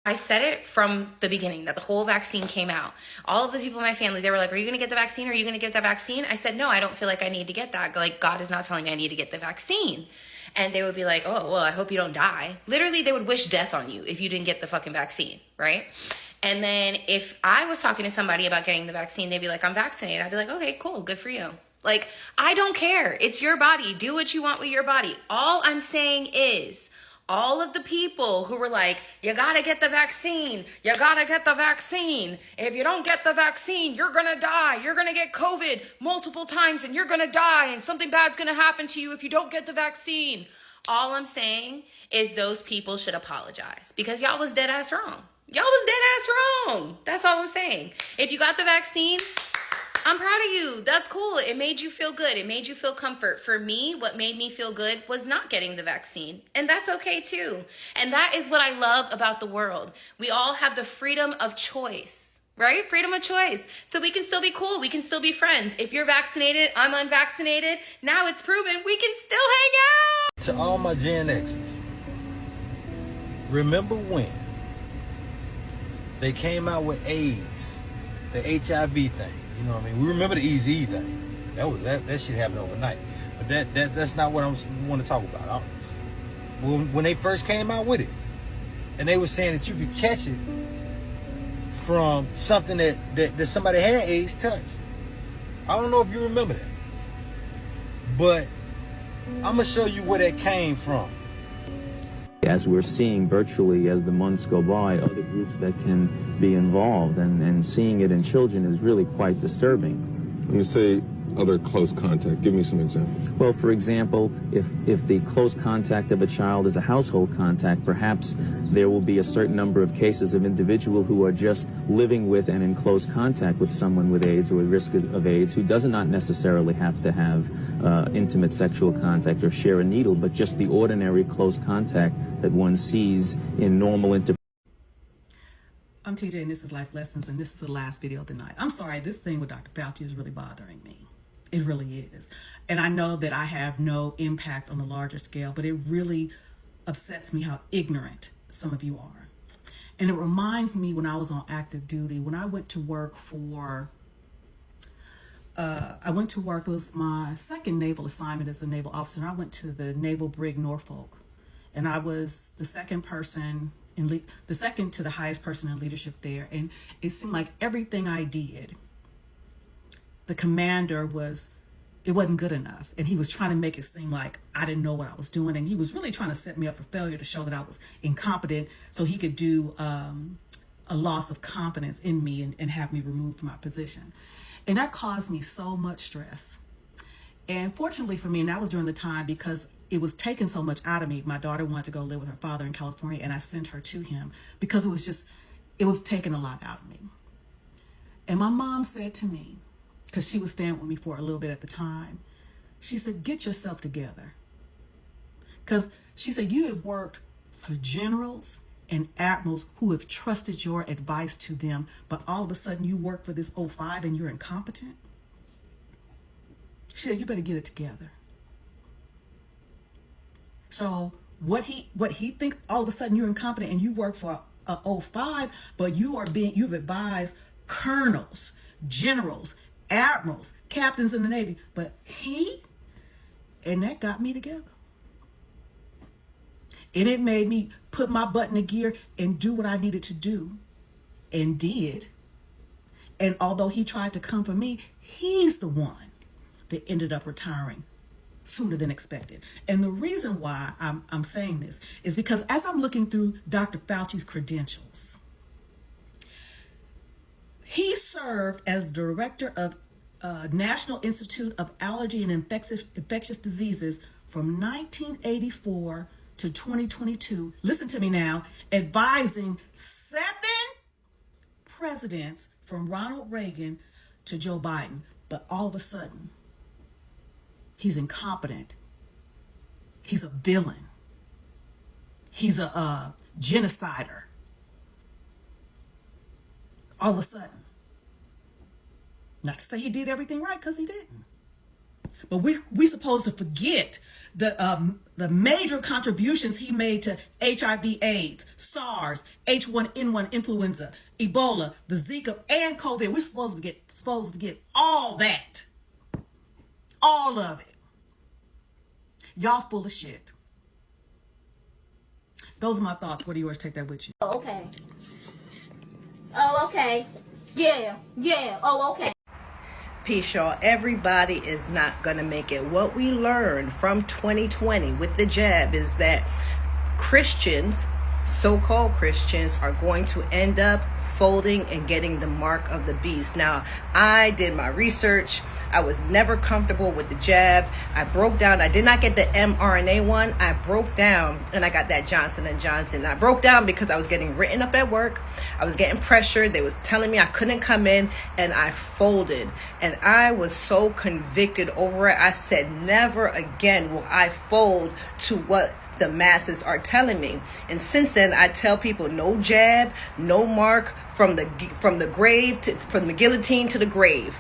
I said it from the beginning that the whole vaccine came out. All of the people in my family, they were like, are you going to get the vaccine? Are you going to get the vaccine? I said, no, I don't feel like I need to get that. Like, God is not telling me I need to get the vaccine. And they would be like, oh, well, I hope you don't die. Literally, they would wish death on you if you didn't get the fucking vaccine, right? And then if I was talking to somebody about getting the vaccine, they'd be like, I'm vaccinated. I'd be like, okay, cool, good for you. Like, I don't care. It's your body. Do what you want with your body. All I'm saying is, all of the people who were like, you gotta get the vaccine, you gotta get the vaccine. If you don't get the vaccine, you're gonna die. You're gonna get COVID multiple times and you're gonna die and something bad's gonna happen to you if you don't get the vaccine. All I'm saying is those people should apologize because y'all was dead ass wrong. Y'all was dead ass wrong. That's all I'm saying. If you got the vaccine, I'm proud of you. That's cool. It made you feel good. It made you feel comfort. For me, what made me feel good was not getting the vaccine. And that's okay too. And that is what I love about the world. We all have the freedom of choice, right? Freedom of choice. So we can still be cool. We can still be friends. If you're vaccinated, I'm unvaccinated. Now it's proven we can still hang out. To all my Gen X's, remember when they came out with AIDS, the HIV thing? You know what I mean? We remember the EZ thing. That shit happened overnight. But that's not what I want to talk about. When they first came out with it, and they were saying that you could catch it from something that somebody had AIDS touched. I don't know if you remember that. But I'm gonna show you where that came from. As we're seeing virtually as the months go by, other groups that can be involved, and seeing it in children is really quite disturbing. When you say other close contact, give me some examples. Well, for example, if the close contact of a child is a household contact, perhaps there will be a certain number of cases of individuals who are just living with and in close contact with someone with AIDS or at risk of AIDS who does not necessarily have to have intimate sexual contact or share a needle, but just the ordinary close contact that one sees in normal interactions. I'm TJ, and this is Life Lessons, and this is the last video of the night. I'm sorry, this thing with Dr. Fauci is really bothering me. It really is. And I know that I have no impact on the larger scale, but it really upsets me how ignorant some of you are. And it reminds me when I was on active duty, when I went to work for, it was my second naval assignment as a naval officer, and I went to the Naval Brig Norfolk. And I was the second person, the second to the highest person in leadership there. And it seemed like everything I did, the commander it wasn't good enough. And he was trying to make it seem like I didn't know what I was doing. And he was really trying to set me up for failure to show that I was incompetent so he could do a loss of confidence in me and have me removed from my position. And that caused me so much stress. And fortunately for me, and that was during the time because it was taking so much out of me. My daughter wanted to go live with her father in California, and I sent her to him because it was taking a lot out of me. And my mom said to me, because she was staying with me for a little bit at the time, she said, get yourself together. Because she said, you have worked for generals and admirals who have trusted your advice to them, but all of a sudden you work for this 05 and you're incompetent. She said, you better get it together. So what he think all of a sudden you're incompetent and you work for a 05, but you've advised colonels, generals, admirals, captains in the Navy, but and that got me together. And it made me put my butt in gear and do what I needed to do and did. And although he tried to come for me, he's the one that ended up retiring sooner than expected. And the reason why I'm saying this is because as I'm looking through Dr. Fauci's credentials, he served as director of National Institute of Allergy and Infectious Diseases from 1984 to 2022. Listen to me now, advising 7 presidents from Ronald Reagan to Joe Biden. But all of a sudden, he's incompetent. He's a villain. He's a genocider. All of a sudden. Not to say he did everything right, because he didn't. But we supposed to forget the major contributions he made to HIV/AIDS, SARS, H1N1 influenza, Ebola, the Zika, and COVID. We're supposed to get all that, all of it. Y'all full of shit. Those are my thoughts. What are yours? Take that with you. Oh, okay. Oh, okay. Yeah. Oh, okay. Peace, y'all. Everybody is not going to make it. What we learned from 2020 with the jab is that Christians, so-called Christians, are going to end up folding and getting the mark of the beast. Now, I did my research. I was never comfortable with the jab. I broke down. I did not get the mRNA one. I broke down and I got that Johnson & Johnson. I broke down because I was getting written up at work. I was getting pressured. They was telling me I couldn't come in, and I folded. And I was so convicted over it. I said, never again will I fold to what the masses are telling me. And since then, I tell people no jab, no mark, from the grave from the guillotine to the grave.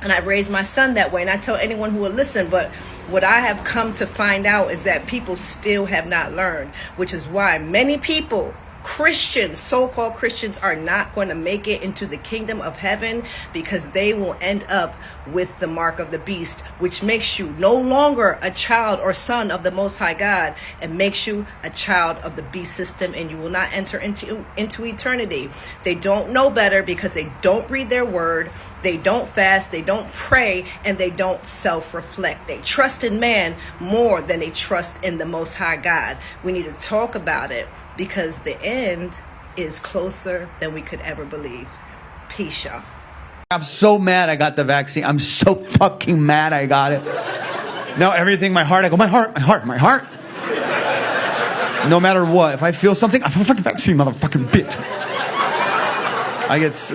And I raised my son that way, and I tell anyone who will listen. But what I have come to find out is that people still have not learned, which is why many people, Christians, so-called Christians, are not going to make it into the kingdom of heaven, because they will end up with the mark of the beast, which makes you no longer a child or son of the Most High God, and makes you a child of the beast system, and you will not enter into eternity. They don't know better because they don't read their word, they don't fast, they don't pray, and they don't self-reflect. They trust in man more than they trust in the Most High God. We need to talk about it, because the end is closer than we could ever believe. Peace, y'all. I'm so mad I got the vaccine. I'm so fucking mad I got it. Now everything, my heart, I go, my heart. No matter what, if I feel something, I feel a fucking vaccine, motherfucking bitch.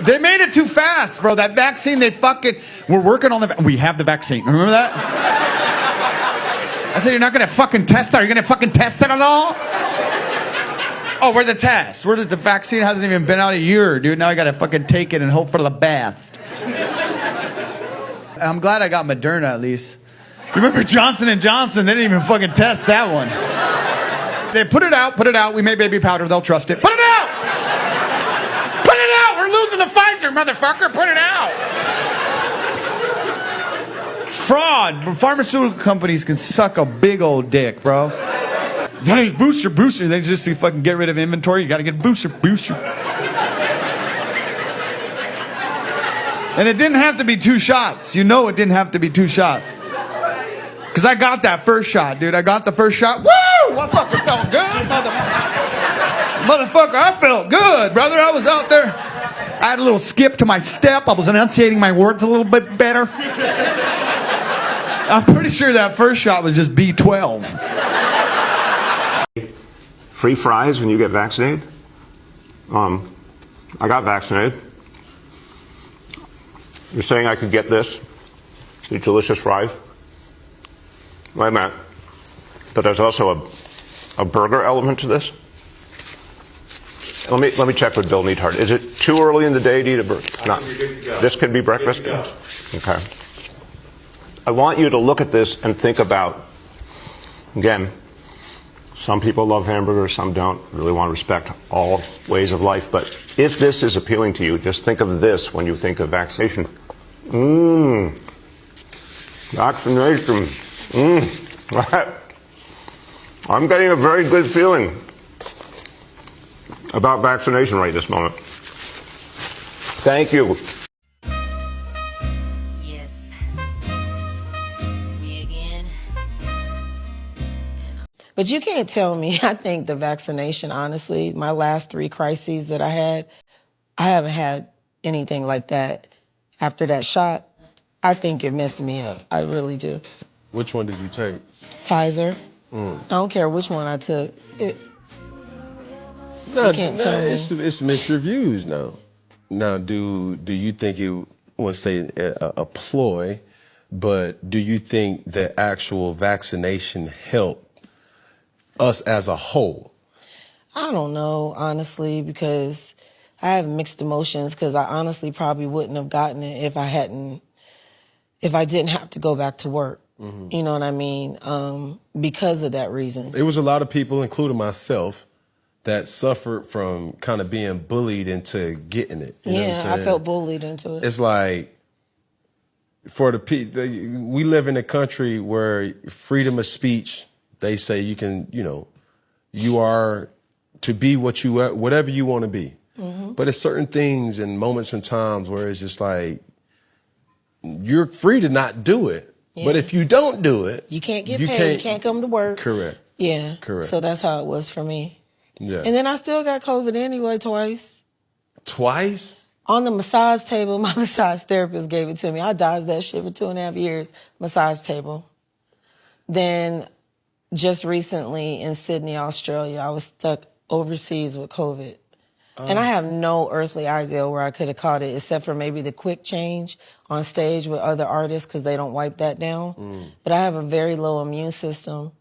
They made it too fast, bro. That vaccine, we're working on we have the vaccine. Remember that? I said, you're not gonna fucking test it? Are you gonna fucking test it at all? Oh, where's the test? The vaccine hasn't even been out a year, dude. Now I gotta fucking take it and hope for the best. I'm glad I got Moderna at least. You remember Johnson & Johnson? They didn't even fucking test that one. They put it out. We made baby powder. They'll trust it. Put it out! Put it out! We're losing to Pfizer, motherfucker. Put it out! Fraud. Pharmaceutical companies can suck a big old dick, bro. You gotta get booster. They just fucking get rid of inventory. You gotta get booster. And it didn't have to be 2 shots. You know it didn't have to be 2 shots. Because I got that first shot, dude. I got the first shot. Woo! I fucking felt good, motherfucker. I felt good, brother. I was out there. I had a little skip to my step. I was enunciating my words a little bit better. I'm pretty sure that first shot was just B12. Free fries when you get vaccinated? I got vaccinated. You're saying I could get this? These delicious fries? Wait a minute. But there's also a burger element to this? Let me check with Bill Neathart. Is it too early in the day to eat a burger? No. This could be breakfast? Okay. I want you to look at this and think about, again, some people love hamburgers, some don't. Really want to respect all ways of life. But if this is appealing to you, just think of this when you think of vaccination. Vaccination. I'm getting a very good feeling about vaccination right this moment. Thank you. Yes. Me again. But you can't tell me. I think the vaccination, honestly, my last 3 crises that I haven't had anything like that after that shot. I think it messed me up. I really do. Which one did you take? Pfizer. I don't care which one I took. You can't tell me. It's mixed reviews now. Now, do you think it was, say, a ploy, but do you think the actual vaccination helped us as a whole? I don't know, honestly, because I have mixed emotions, because I honestly probably wouldn't have gotten it if I didn't have to go back to work. You know what I mean? Because of that reason. It was a lot of people, including myself, that suffered from kind of being bullied into getting it. You know what I'm saying? I felt bullied into it. It's like, for we live in a country where freedom of speech, they say you can, you are to be whatever you want to be. But there's certain things and moments and times where it's just like, you're free to not do it. Yeah. But if you don't do it, you can't get paid. You can't come to work. Correct. Yeah. Correct. So that's how it was for me. Yeah. And then I still got COVID anyway twice. Twice? On the massage table, my massage therapist gave it to me. I dodged that shit for 2.5 years, massage table. Then just recently in Sydney, Australia, I was stuck overseas with COVID. And I have no earthly idea where I could have caught it, except for maybe the quick change on stage with other artists because they don't wipe that down. But I have a very low immune system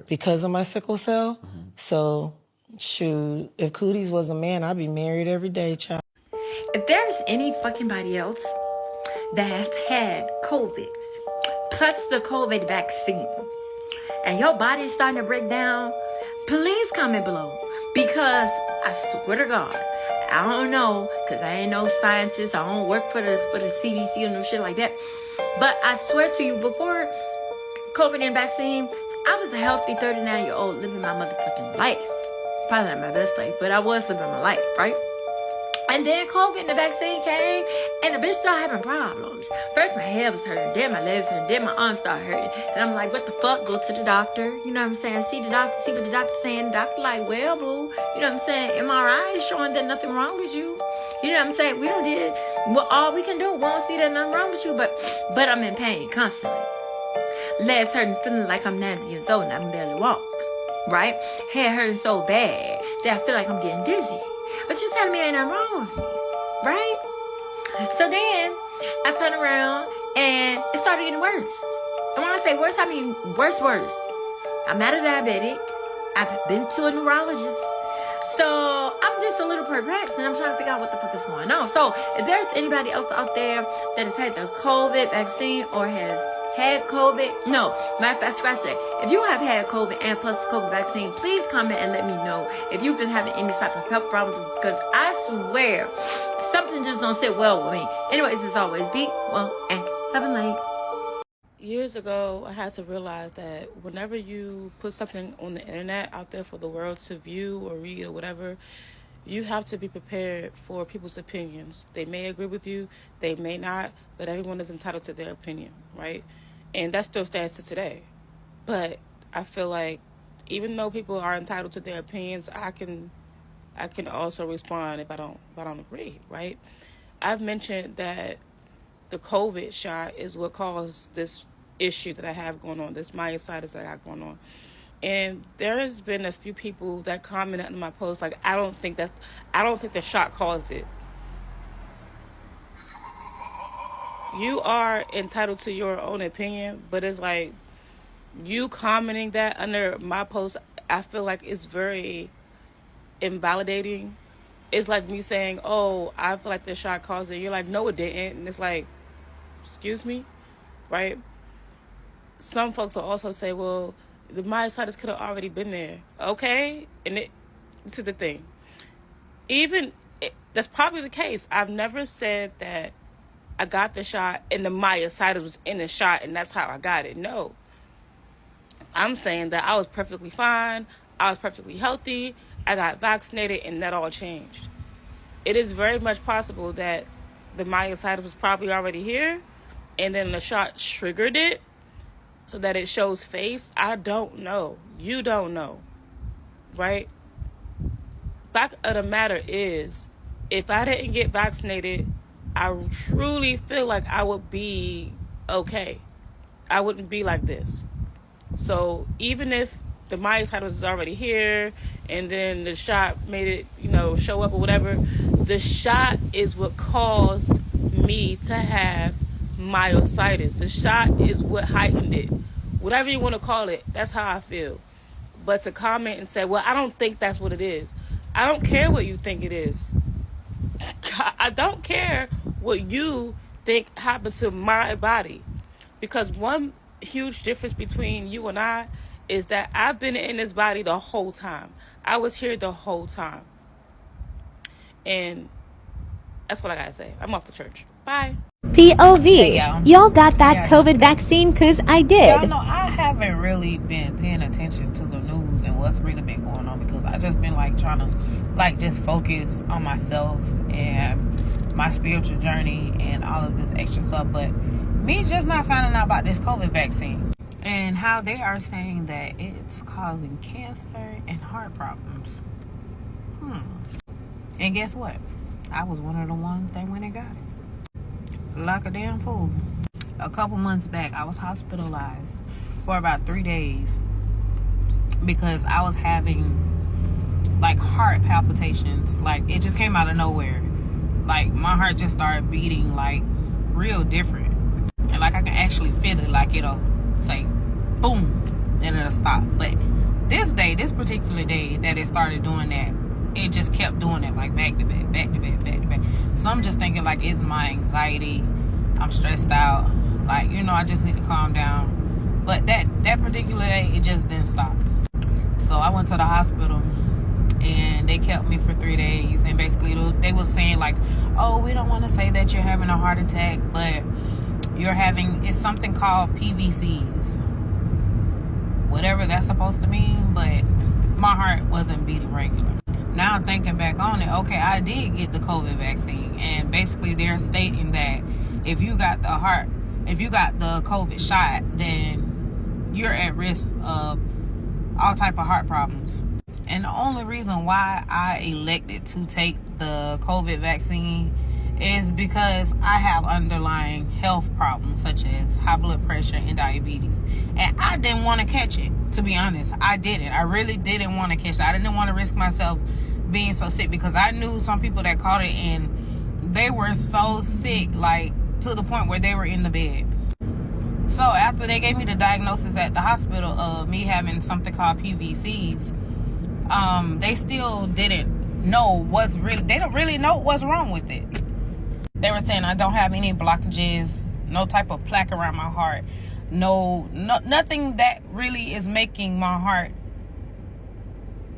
because of my sickle cell. So, shoot, if Cooties was a man, I'd be married every day, child. If there's any fucking body else that has had COVID, plus the COVID vaccine, and your body's starting to break down, please comment below. Because I swear to God, I don't know, because I ain't no scientist. I don't work for the CDC or no shit like that. But I swear to you, before COVID and vaccine, I was a healthy 39-year-old living my motherfucking life. Probably not my best life, but I was living my life, right? And then COVID and the vaccine came, and the bitch started having problems. First, my head was hurting, then my legs hurting, then my arms started hurting. And I'm like, what the fuck? Go to the doctor. You know what I'm saying? See the doctor, see what the doctor's saying. The doctor like, well, boo, you know what I'm saying? MRI is showing that nothing wrong with you. You know what I'm saying? We don't did well, all we can do. We don't see that nothing wrong with you, but I'm in pain constantly. Legs hurting, feeling like I'm 90 years old and I can barely walk. Right? Head hurting so bad that I feel like I'm getting dizzy. But you telling me ain't nothing wrong with me, right? So then I turn around and it started getting worse. And when I say worse, I mean worse. I'm not a diabetic. I've been to a neurologist. So I'm just a little perplexed and I'm trying to figure out what the fuck is going on. So if there's anybody else out there that has had the COVID vaccine or has had COVID, no, matter of fact, scratch that. If you have had COVID and plus the COVID vaccine, please comment and let me know if you've been having any type of health problems, because I swear something just don't sit well with me. Anyways, as always, be well and have a night. Years ago, I had to realize that whenever you put something on the internet out there for the world to view or read or whatever, you have to be prepared for people's opinions. They may agree with you, they may not, but everyone is entitled to their opinion, right? And that still stands to today. But I feel like even though people are entitled to their opinions, I can also respond if I don't agree, right? I've mentioned that the COVID shot is what caused this issue that I have going on, this myositis that I have going on. And there has been a few people that commented on my post like, I don't think the shot caused it. You are entitled to your own opinion, but it's like you commenting that under my post, I feel like it's very invalidating. It's like me saying, oh, I feel like the shot caused it. You're like, no, it didn't. And it's like, excuse me, right? Some folks will also say, well, the myositis could have already been there. Okay? And this is the thing. That's probably the case. I've never said that I got the shot and the myositis was in the shot and that's how I got it. No. I'm saying that I was perfectly fine. I was perfectly healthy. I got vaccinated and that all changed. It is very much possible that the myositis was probably already here and then the shot triggered it so that it shows face. I don't know. You don't know. Right? Fact of the matter is, if I didn't get vaccinated, I truly feel like I would be okay. I wouldn't be like this. So even if the myositis was already here and then the shot made it, show up or whatever, the shot is what caused me to have myositis. The shot is what heightened it. Whatever you want to call it, that's how I feel. But to comment and say, well, I don't think that's what it is. I don't care what you think it is. I don't care what you think happened to my body. Because one huge difference between you and I is that I've been in this body the whole time. I was here the whole time. And that's what I gotta say. I'm off the church. Bye. POV. Hey, y'all. Y'all got that Yeah, COVID vaccine? Cause I did. Y'all know I haven't really been paying attention to the news and what's really been going on because I just been like trying to like just focus on myself and my spiritual journey and all of this extra stuff. But me just not finding out about this COVID vaccine and how they are saying that it's causing cancer and heart problems. And guess what? I was one of the ones that went and got it. Like a damn fool. A couple months back, I was hospitalized for about 3 days because I was having like heart palpitations. Like it just came out of nowhere. Like my heart just started beating like real different. And like I can actually feel it, like it'll say boom and it'll stop. But this particular day that it started doing that, it just kept doing it like back to back, back to back, back to back. So I'm just thinking like it's my anxiety. I'm stressed out. Like, you know, I just need to calm down. But that particular day, it just didn't stop. So I went to the hospital and they kept me for 3 days. And basically they was saying like, oh, we don't want to say that you're having a heart attack, but you're having, it's something called PVCs. Whatever that's supposed to mean, but my heart wasn't beating regular. Now I'm thinking back on it, okay, I did get the COVID vaccine, and basically they're stating that if you got the COVID shot, then you're at risk of all type of heart problems. And the only reason why I elected to take the COVID vaccine is because I have underlying health problems such as high blood pressure and diabetes. And I didn't want to catch it, to be honest. I didn't. I really didn't want to catch it. I didn't want to risk myself being so sick because I knew some people that caught it and they were so sick, like to the point where they were in the bed. So after they gave me the diagnosis at the hospital of me having something called PVCs, they still didn't know they don't really know what's wrong with it. They were saying I don't have any blockages, no type of plaque around my heart, nothing that really is making my heart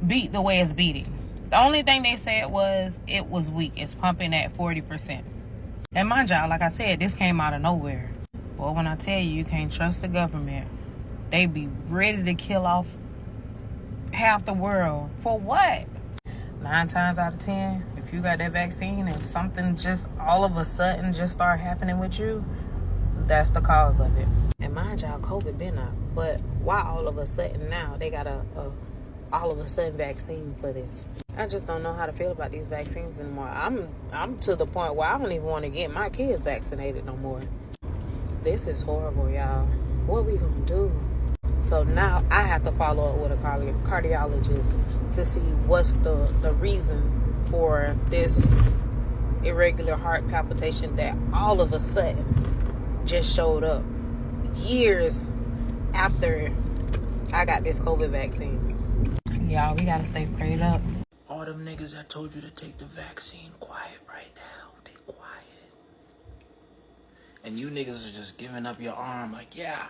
beat the way it's beating. The only thing they said was it was weak. It's pumping at 40%. And mind y'all, like I said, this came out of nowhere. Well, when I tell you, you can't trust the government. They be ready to kill off half the world. For what? 9 times out of 10, if you got that vaccine and something just all of a sudden just start happening with you, that's the cause of it. And mind y'all, COVID been out. But why all of a sudden now they got a all of a sudden vaccine for this? I just don't know how to feel about these vaccines anymore. I'm to the point where I don't even want to get my kids vaccinated no more. This is horrible, y'all. What we gonna do? So now I have to follow up with a cardiologist to see what's the reason for this irregular heart palpitation that all of a sudden just showed up years after I got this COVID vaccine. Y'all, we gotta stay prayed up. All them niggas that told you to take the vaccine, quiet right now. They quiet. And you niggas are just giving up your arm like, yeah,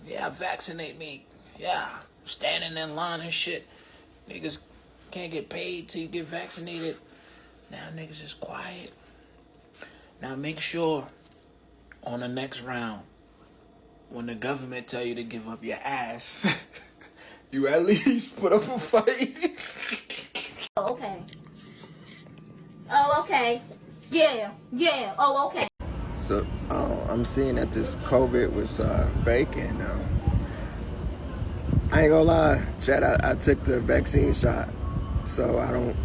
vaccinate me. Yeah, standing in line and shit. Niggas can't get paid till you get vaccinated. Now niggas is quiet. Now make sure on the next round, when the government tell you to give up your ass, you at least put up a fight. Oh, okay. Oh, okay. Yeah. Oh, okay. So I'm seeing that this COVID was fake, and I ain't gonna lie, Chad, I took the vaccine shot, so I don't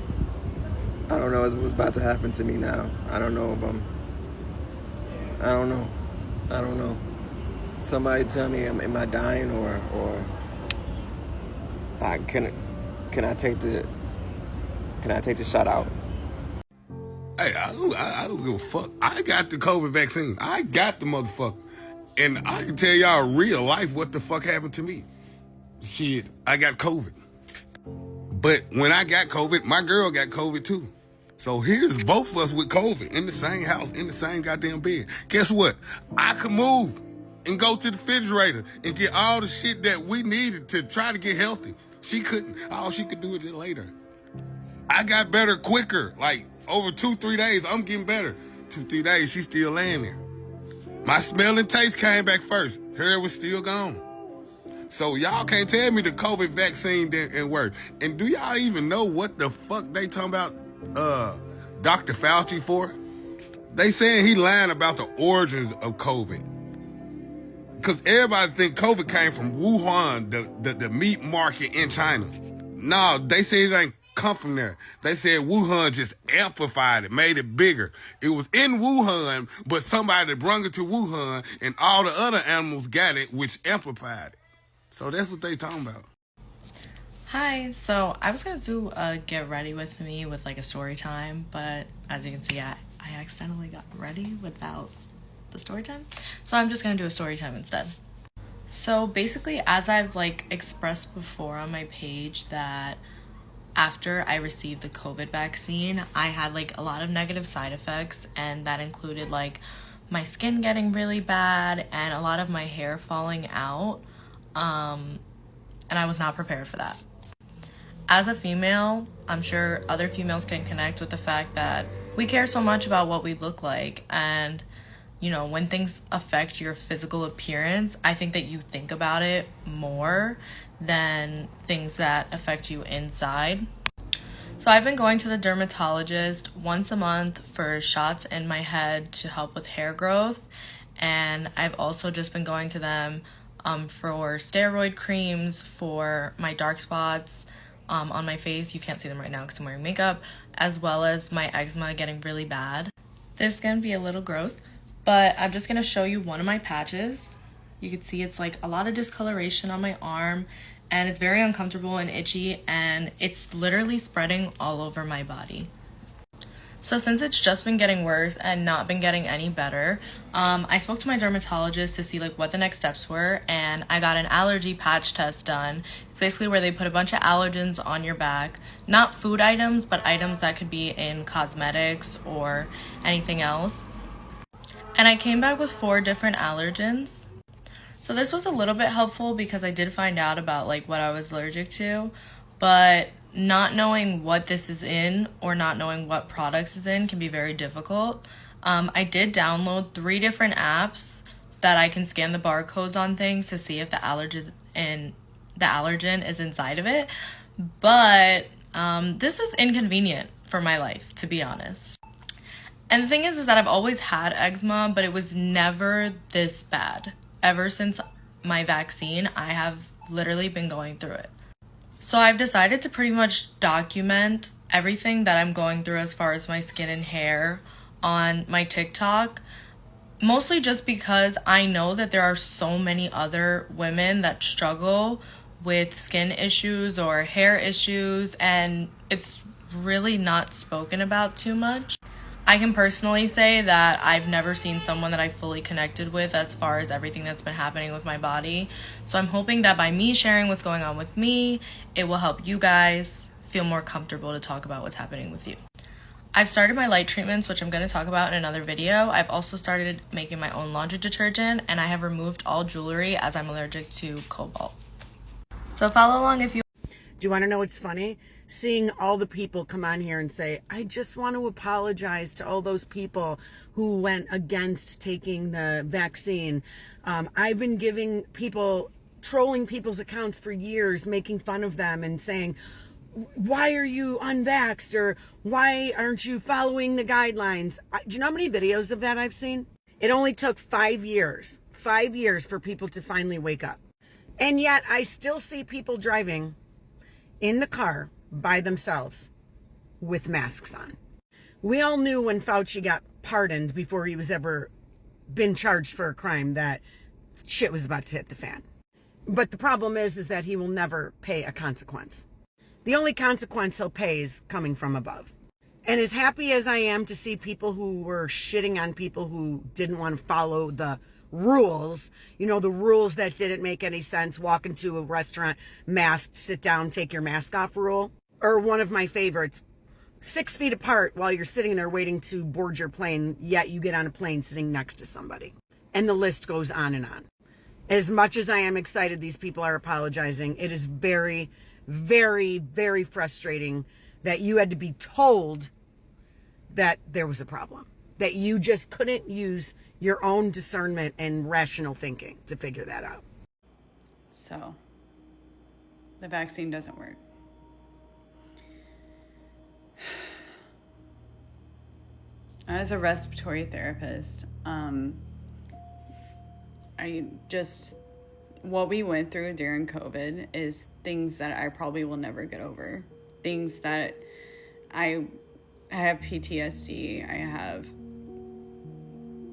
know what's about to happen to me now. I don't know if I don't know. Somebody tell me, am I dying or can I take the shot out? Hey, I don't give a fuck. I got the COVID vaccine. I got the motherfucker. And I can tell y'all real life what the fuck happened to me. Shit, I got COVID. But when I got COVID, my girl got COVID too. So here's both of us with COVID in the same house, in the same goddamn bed. Guess what? I could move and go to the refrigerator and get all the shit that we needed to try to get healthy. She couldn't. All she could do is just later. I got better quicker. Like over 2-3 days, I'm getting better. 2-3 days, she's still laying there. My smell and taste came back first. Her was still gone. So y'all can't tell me the COVID vaccine didn't work. And do y'all even know what the fuck they talking about Dr. Fauci for? They saying he lying about the origins of COVID. Because everybody think COVID came from Wuhan, the meat market in China. No, they say it ain't come from there. They said Wuhan just amplified it, made it bigger. It was in Wuhan, but somebody brought it to Wuhan, and all the other animals got it, which amplified it. So that's what they talking about. Hi, so I was gonna do a get ready with me with like a story time, but as you can see, I accidentally got ready without the story time. So I'm just gonna do a story time instead. So basically, as I've like expressed before on my page, that after I received the COVID vaccine, I had like a lot of negative side effects, and that included like my skin getting really bad and a lot of my hair falling out. And I was not prepared for that. As a female, I'm sure other females can connect with the fact that we care so much about what we look like, and you know, when things affect your physical appearance, I think that you think about it more than things that affect you inside. So I've been going to the dermatologist once a month for shots in my head to help with hair growth, and I've also just been going to them for steroid creams for my dark spots on my face. You can't see them right now because I'm wearing makeup, as well as my eczema getting really bad. This is gonna be a little gross, but I'm just gonna show you one of my patches. You can see it's like a lot of discoloration on my arm, and it's very uncomfortable and itchy, and it's literally spreading all over my body. So since it's just been getting worse and not been getting any better, I spoke to my dermatologist to see like what the next steps were, and I got an allergy patch test done. It's basically where they put a bunch of allergens on your back, not food items, but items that could be in cosmetics or anything else. And I came back with 4 different allergens. So this was a little bit helpful because I did find out about like what I was allergic to, but not knowing what this is in or not knowing what products is in can be very difficult. I did download 3 different apps that I can scan the barcodes on things to see if the allergen is inside of it, but this is inconvenient for my life, to be honest. And the thing is that I've always had eczema, but it was never this bad. Ever since my vaccine, I have literally been going through it. So I've decided to pretty much document everything that I'm going through as far as my skin and hair on my TikTok, mostly just because I know that there are so many other women that struggle with skin issues or hair issues, and it's really not spoken about too much. I can personally say that I've never seen someone that I fully connected with as far as everything that's been happening with my body. So I'm hoping that by me sharing what's going on with me, it will help you guys feel more comfortable to talk about what's happening with you. I've started my light treatments, which I'm going to talk about in another video. I've also started making my own laundry detergent, and I have removed all jewelry as I'm allergic to cobalt. So follow along if you... Do you want to know what's funny? Seeing all the people come on here and say, I just want to apologize to all those people who went against taking the vaccine. I've been trolling people's accounts for years, making fun of them and saying, why are you unvaxxed, or why aren't you following the guidelines? Do you know how many videos of that I've seen? It only took 5 years for people to finally wake up. And yet I still see people driving in the car by themselves with masks on. We all knew when Fauci got pardoned before he was ever been charged for a crime that shit was about to hit the fan. But the problem is that he will never pay a consequence. The only consequence he'll pay is coming from above. And as happy as I am to see people who were shitting on people who didn't want to follow the rules, you know, the rules that didn't make any sense, walk into a restaurant, masked, sit down, take your mask off rule, or one of my favorites, 6 feet apart while you're sitting there waiting to board your plane, yet you get on a plane sitting next to somebody. And the list goes on and on. As much as I am excited these people are apologizing, it is very, very, very frustrating that you had to be told that there was a problem, that you just couldn't use your own discernment and rational thinking to figure that out. So, the vaccine doesn't work. As a respiratory therapist, what we went through during COVID is things that I probably will never get over. Things that I have PTSD. I have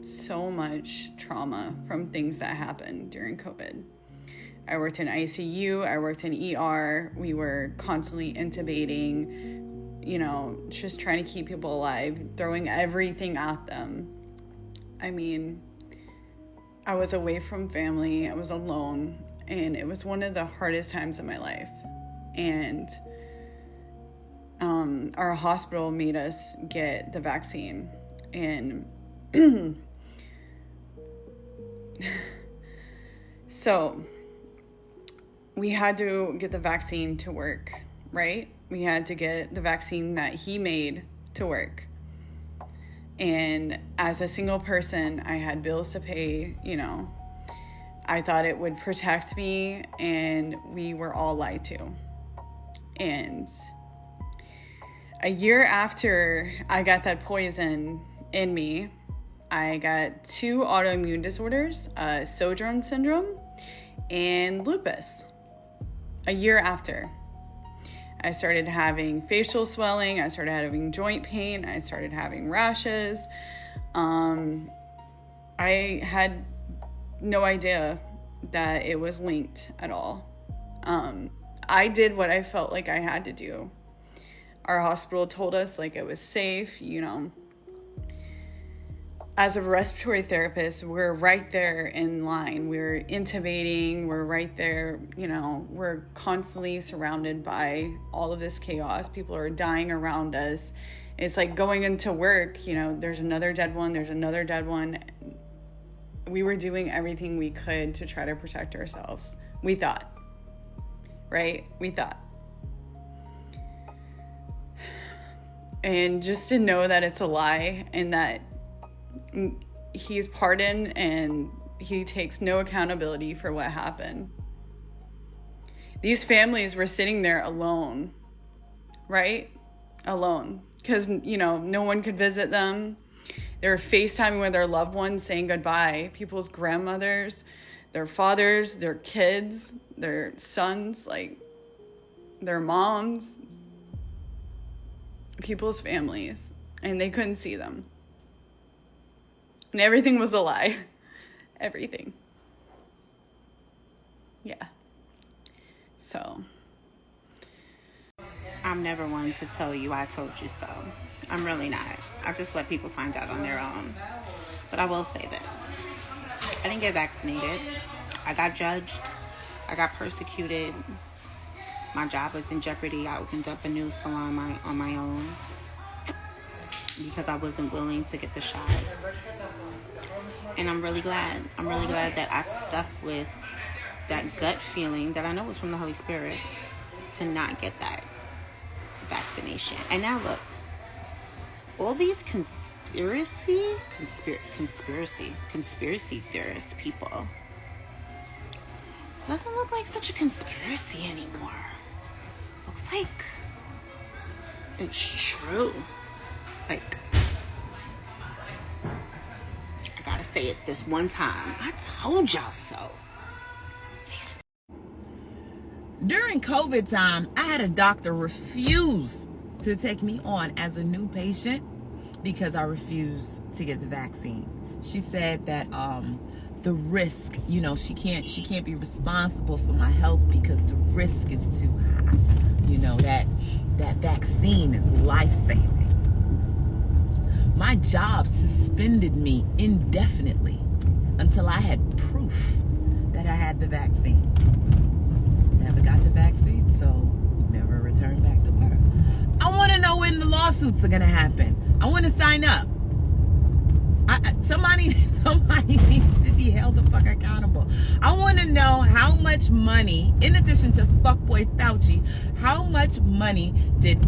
so much trauma from things that happened during COVID. I worked in ICU, I worked in ER, we were constantly intubating, just trying to keep people alive, throwing everything at them. I mean, I was away from family, I was alone, and it was one of the hardest times of my life. And our hospital made us get the vaccine, and so we had to get the vaccine to work, right? We had to get the vaccine that he made to work. And as a single person, I had bills to pay, I thought it would protect me, and we were all lied to. And a year after I got that poison in me, I got 2 autoimmune disorders, Sjögren's syndrome and lupus. A year after, I started having facial swelling, I started having joint pain, I started having rashes. I had no idea that it was linked at all. I did what I felt like I had to do. Our hospital told us like it was safe, As a respiratory therapist, we're right there in line. We're intubating, we're right there, we're constantly surrounded by all of this chaos. People are dying around us. It's like going into work, there's another dead one, there's another dead one. We were doing everything we could to try to protect ourselves. We thought, right? We thought. And just to know that it's a lie and that he's pardoned and he takes no accountability for what happened. These families were sitting there alone, right? Alone. Because, no one could visit them. They were FaceTiming with their loved ones, saying goodbye. People's grandmothers, their fathers, their kids, their sons, their moms, people's families. And they couldn't see them. And everything was a lie. Everything. Yeah. So. I'm never one to tell you I told you so. I'm really not. I just let people find out on their own. But I will say this. I didn't get vaccinated. I got judged. I got persecuted. My job was in jeopardy. I opened up a new salon on my own because I wasn't willing to get the shot. And I'm really glad. I'm really glad that I stuck with that gut feeling that I know was from the Holy Spirit to not get that vaccination. And now look, all these conspiracy theorist people, it doesn't look like such a conspiracy anymore. Looks like it's true. I gotta say it this one time. I told y'all so. During COVID time, I had a doctor refuse to take me on as a new patient because I refused to get the vaccine. She said that the risk, she can't be responsible for my health because the risk is too high. That vaccine is life-saving. My job suspended me indefinitely until I had proof that I had the vaccine. Never got the vaccine, so never returned back to work. I want to know when the lawsuits are going to happen. I want to sign up. Somebody needs to be held the fuck accountable. I want to know how much money, in addition to fuckboy Fauci, how much money did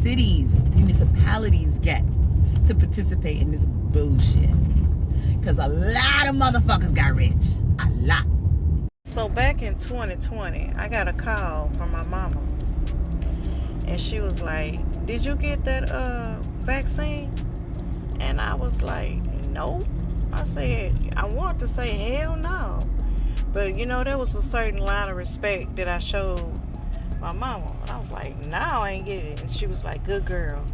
cities, municipalities get to participate in this bullshit? Because a lot of motherfuckers got rich. A lot. So back in 2020, I got a call from my mama. And she was like, did you get that vaccine? And I was like, no. I said, I want to say hell no. But you know, there was a certain line of respect that I showed my mama. And I was like, no, I ain't get it. And she was like, good girl.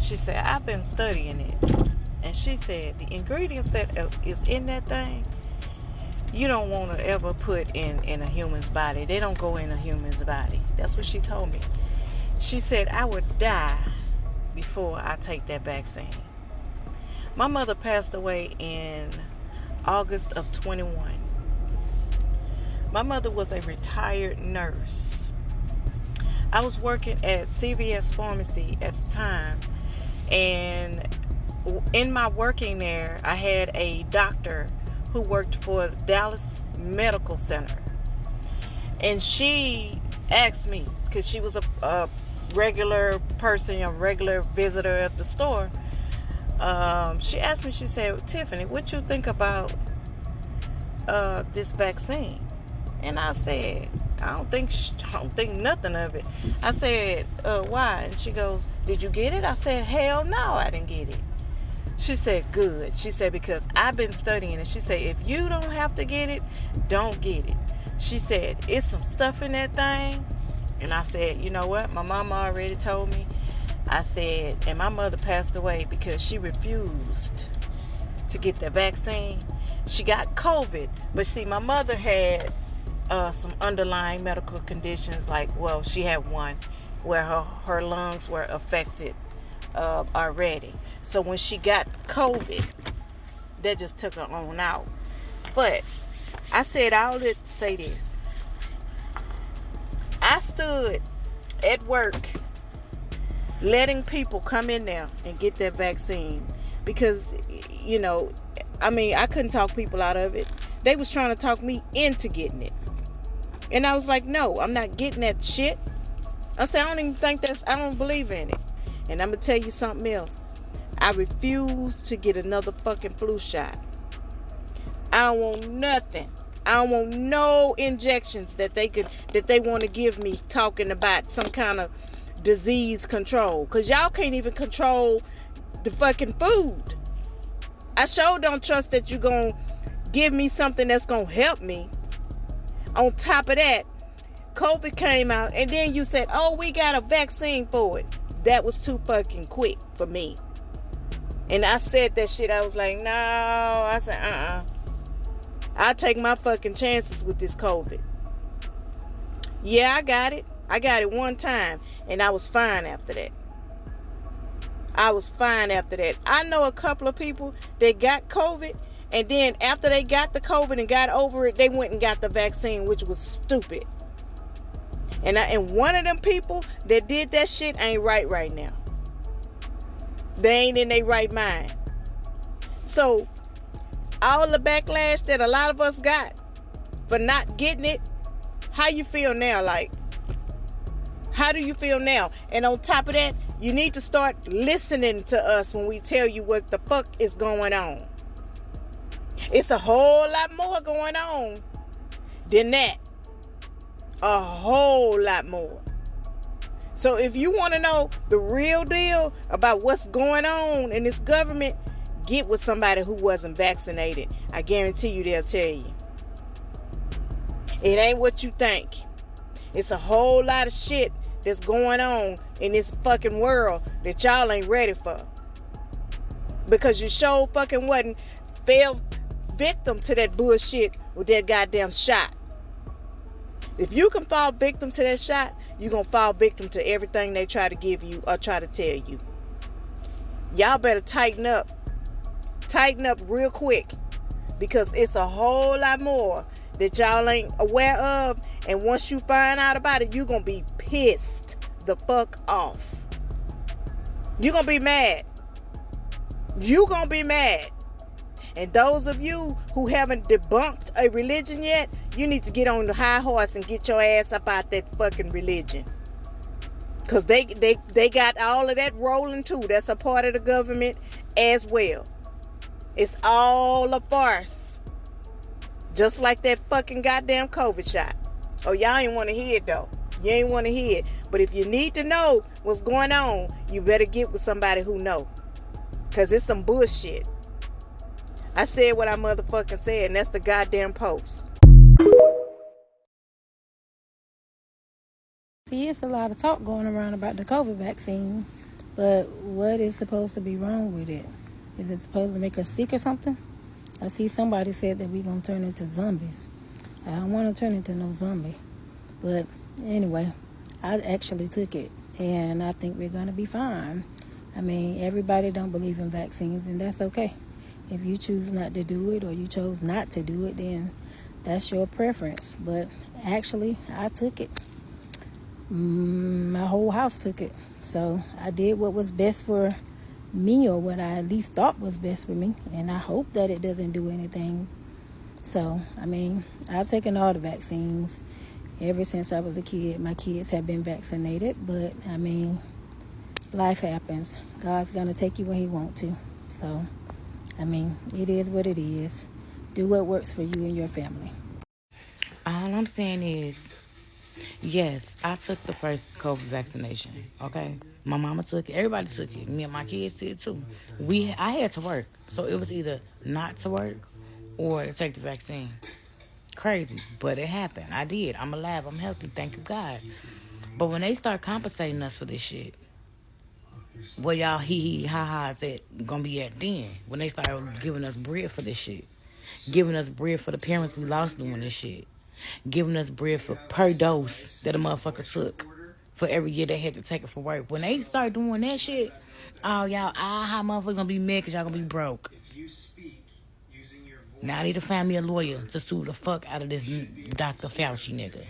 She said, I've been studying it. And she said, the ingredients that is in that thing, you don't want to ever put in a human's body. They don't go in a human's body. That's what she told me. She said, I would die before I take that vaccine. My mother passed away in August of 21. My mother was a retired nurse. I was working at CVS Pharmacy at the time, and in my working there, I had a doctor who worked for the Dallas Medical Center. And she asked me, because she was a regular person, a regular visitor at the store, she asked me, she said, Tiffany, what you think about this vaccine? And I said, I don't think nothing of it. I said, why? And she goes, did you get it? I said, hell no, I didn't get it. She said, good. She said, because I've been studying it. She said, if you don't have to get it, don't get it. She said, it's some stuff in that thing. And I said, you know what? My mama already told me. I said, and my mother passed away because she refused to get the vaccine. She got COVID. But see, my mother had some underlying medical conditions, like, well, she had one where her lungs were affected already. So when she got COVID, that just took her on out. But I said all that to say this. I stood at work letting people come in there and get that vaccine because, you know, I mean, I couldn't talk people out of it. They was trying to talk me into getting it. And I was like, no, I'm not getting that shit. I said, I don't even think I don't believe in it. And I'm going to tell you something else. I refuse to get another fucking flu shot. I don't want nothing. I don't want no injections that they want to give me talking about some kind of disease control. Because y'all can't even control the fucking food. I sure don't trust that you're going to give me something that's going to help me. On top of that, COVID came out and then you said, oh, we got a vaccine for it. That was too fucking quick for me. And I said that shit. I was like, no. I said, I'll take my fucking chances with this COVID. Yeah, I got it. I got it one time. And I was fine after that. I know a couple of people that got COVID. And then after they got the COVID and got over it, they went and got the vaccine, which was stupid. And one of them people that did that shit ain't right now. They ain't in their right mind. So all the backlash that a lot of us got for not getting it, how you feel now? Like, how do you feel now? And on top of that, you need to start listening to us when we tell you what the fuck is going on. It's a whole lot more going on than that. A whole lot more. So if you want to know the real deal about what's going on in this government, get with somebody who wasn't vaccinated. I guarantee you they'll tell you. It ain't what you think. It's a whole lot of shit that's going on in this fucking world that y'all ain't ready for. Because you sure fucking wasn't fell victim to that bullshit with that goddamn shot. If you can fall victim to that shot, you're going to fall victim to everything they try to give you or try to tell you. Y'all better tighten up. Tighten up real quick. Because it's a whole lot more that y'all ain't aware of. And once you find out about it, you're going to be pissed the fuck off. You're going to be mad. You're going to be mad. And those of you who haven't debunked a religion yet, you need to get on the high horse and get your ass up out that fucking religion. Because they got all of that rolling too. That's a part of the government as well. It's all a farce. Just like that fucking goddamn COVID shot. Oh, y'all ain't want to hear it though. You ain't want to hear it. But if you need to know what's going on, you better get with somebody who know. Because it's some bullshit. I said what I motherfucking said, and that's the goddamn post. See, it's a lot of talk going around about the COVID vaccine, but what is supposed to be wrong with it? Is it supposed to make us sick or something? I see somebody said that we're going to turn into zombies. I don't want to turn into no zombie. But anyway, I actually took it, and I think we're going to be fine. I mean, everybody don't believe in vaccines, and that's okay. If you choose not to do it or you chose not to do it, then that's your preference. But actually, I took it. My whole house took it. So I did what was best for me, or what I at least thought was best for me. And I hope that it doesn't do anything. So, I mean, I've taken all the vaccines ever since I was a kid. My kids have been vaccinated. But, I mean, life happens. God's going to take you when he wants to. So, I mean, it is what it is. Do what works for you and your family. All I'm saying is, yes, I took the first COVID vaccination, okay? My mama took it. Everybody took it. Me and my kids did too. I had to work. So it was either not to work or to take the vaccine. Crazy. But it happened. I did. I'm alive. I'm healthy. Thank you, God. But when they start compensating us for this shit, where y'all hee ha ha is at gonna be at then? When they start giving us bread for this shit. Giving us bread for the parents we lost doing this shit. Giving us bread for per dose that a motherfucker took for every year they had to take it for work. When they start doing that shit, oh, y'all, how motherfuckers gonna be mad because y'all gonna be broke. Now I need to find me a lawyer to sue the fuck out of this Dr. Fauci nigga.